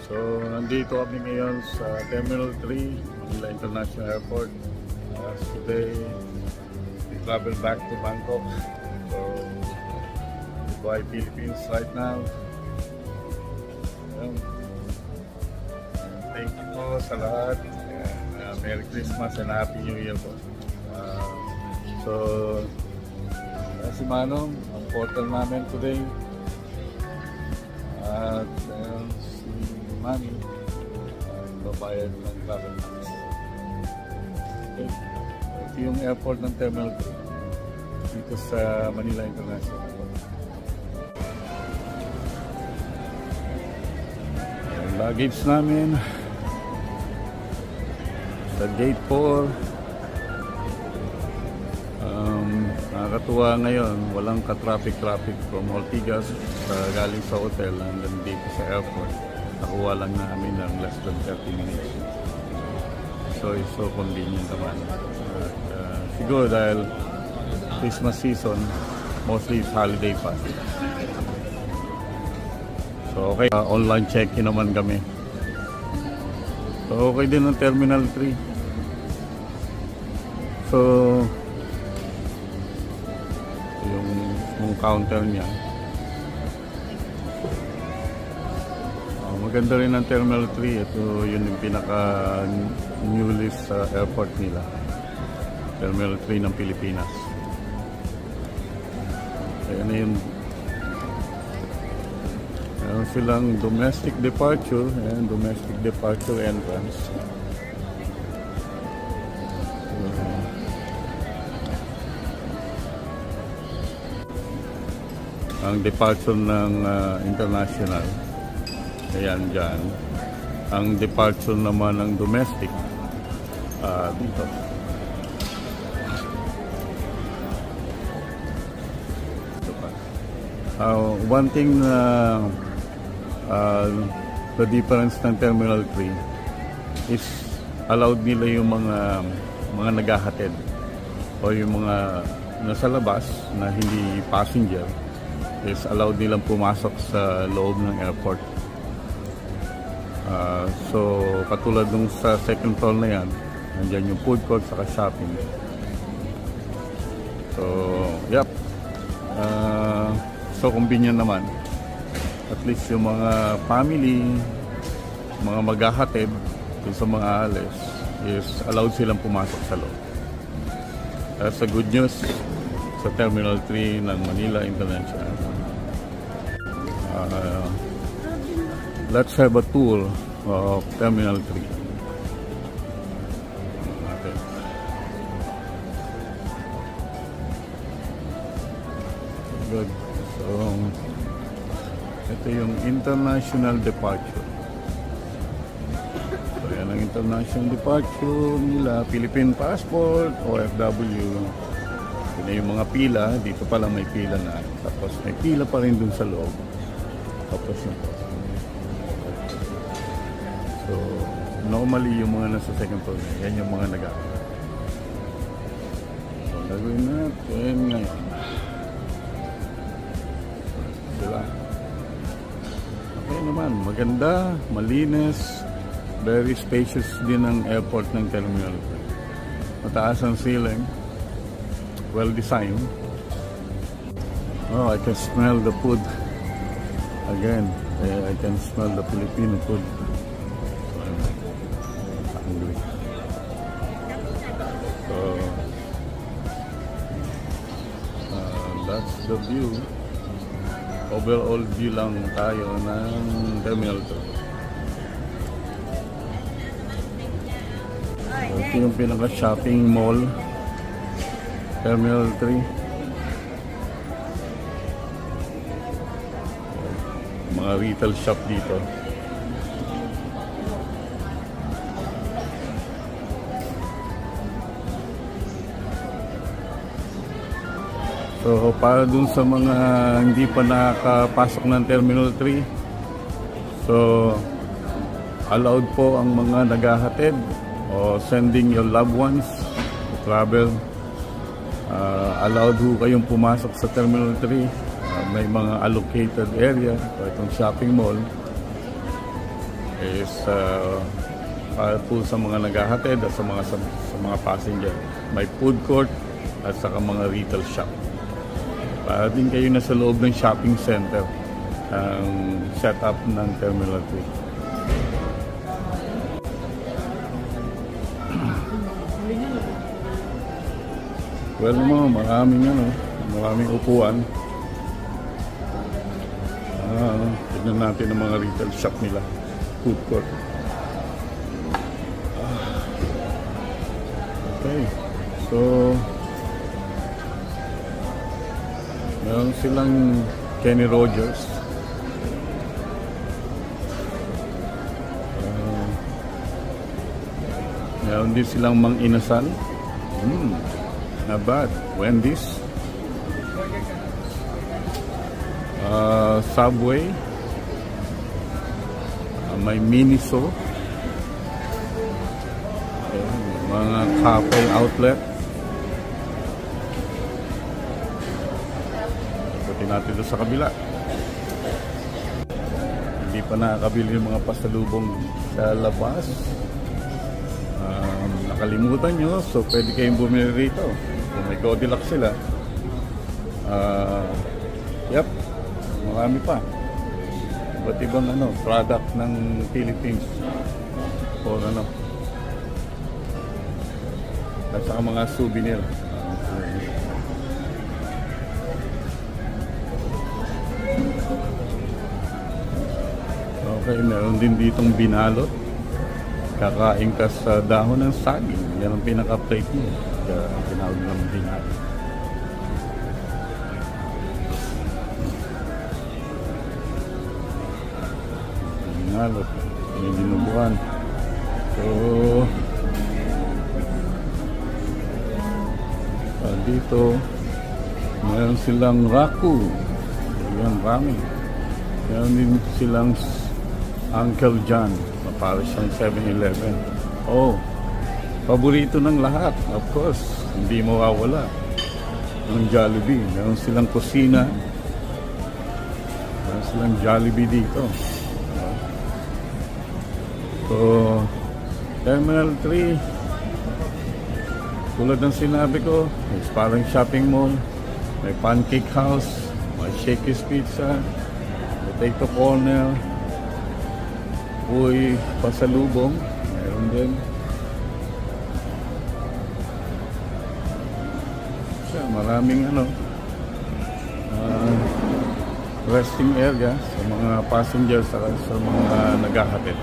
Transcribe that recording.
So, nandito kami ngayon sa Terminal 3, Manila International Airport. Today, we travel back to Bangkok. So, goodbye Philippines right now. Thank you po sa lahat. Merry Christmas and Happy New Year po. So, si Manong, ang portal namin today. At si Mami, babayad ng travel tax. Okay. Ito yung airport ng Terminal 3 dito sa Manila International Airport. Yung luggage namin sa gate 4. Nakakatuwa ngayon, walang ka-traffic from Ortigas galing sa hotel hanggang dito sa airport. Nakuha lang namin ng less than 30 minutes. So it's so convenient naman. Siguro dahil Christmas season, mostly it's holiday pa. So okay, online check-in naman kami. So okay din ang Terminal 3. So yung counter niya. Maganda rin ang Terminal 3. Ito yun yung pinaka newest airport nila. Terminal 3 ng Pilipinas. Ayan na yun. Meron silang domestic departure and domestic departure entrance. Ang departure ng international, ayan dyan. Ang departure naman ng domestic, dito. One thing na the difference ng Terminal 3 is allowed nila yung mga naghahatid o yung mga nasa labas na hindi passenger is allowed nilang pumasok sa loob ng airport. So katulad nung sa second floor na yan, nandyan yung food court saka shopping. So yep, so convenient naman. At least yung mga family, mga maghahatid dun sa mga alis is allowed silang pumasok sa loob. That's a good news sa Terminal 3 ng Manila International. Let's have a tour of Terminal 3. Okay. Good. So, ito yung international departure. So, yan ang international departure nila. Philippine passport, OFW. Yun yung mga pila. Dito pa lang may pila na. Tapos may pila pa rin dun sa loob. Tapos yun. So, normally yung mga nasa second floor, yan yung mga nag-aaral. So, gagawin natin ngayon. Sila. Okay naman, maganda, malinis, very spacious din ang airport ng Terminal. Mataas ang ceiling, well designed. Oh, I can smell the food. Again, I can smell the Filipino food. So, that's the view. Overall view lang tayo ng Terminal 2. Ito yung pinaka-shopping mall, Terminal 3. Mga retail shop dito. So para dun sa mga hindi pa nakapasok ng Terminal 3, so allowed po ang mga naghahatid o sending your loved ones to travel. Allowed ho kayong pumasok sa Terminal 3. May mga allocated area, itong shopping mall. is para po sa mga naghahatid at sa mga passenger. May food court at saka mga retail shop. Para din kayo na sa loob ng shopping center ang setup ng Terminal 3. Well, maraming upuan. Tignan natin ang mga retail shop nila, food court. Okay, so meron silang Kenny Rogers. Meron din silang Mang Inasal. Not bad. Wendy's. Subway. May Miniso. Mga cafe outlet. Ikutin natin doon sa kabila. Hindi pa nakakabili ng mga pasalubong sa labas. Nakalimutan nyo, so pwede kayong bumili rito kung may Goldilocks sila. Yep, marami pa. Iba't ibang product ng Philippines o at saka mga souvenir. Okay, meron din ditong binalot. Kakain ka sa dahon ng saging. Yan ang pinaka-plate mo. Kaya tinawag ng binalot. Binalot. May dinubuan. So, dito meron silang Raku. Yan, ramen. Meron din silang Uncle John. Para siyang 7-Eleven. Oh, paborito ng lahat. Of course, hindi mawawala ng Jollibee. Meron silang kusina. Meron silang Jollibee dito. So, Terminal 3, tulad ng sinabi ko, is parang shopping mall. May Pancake House, may Shakey's Pizza, Potato Corner, Uy, pasalubong, meron din. So, maraming resting area sa mga passengers, sa mga naghahatid.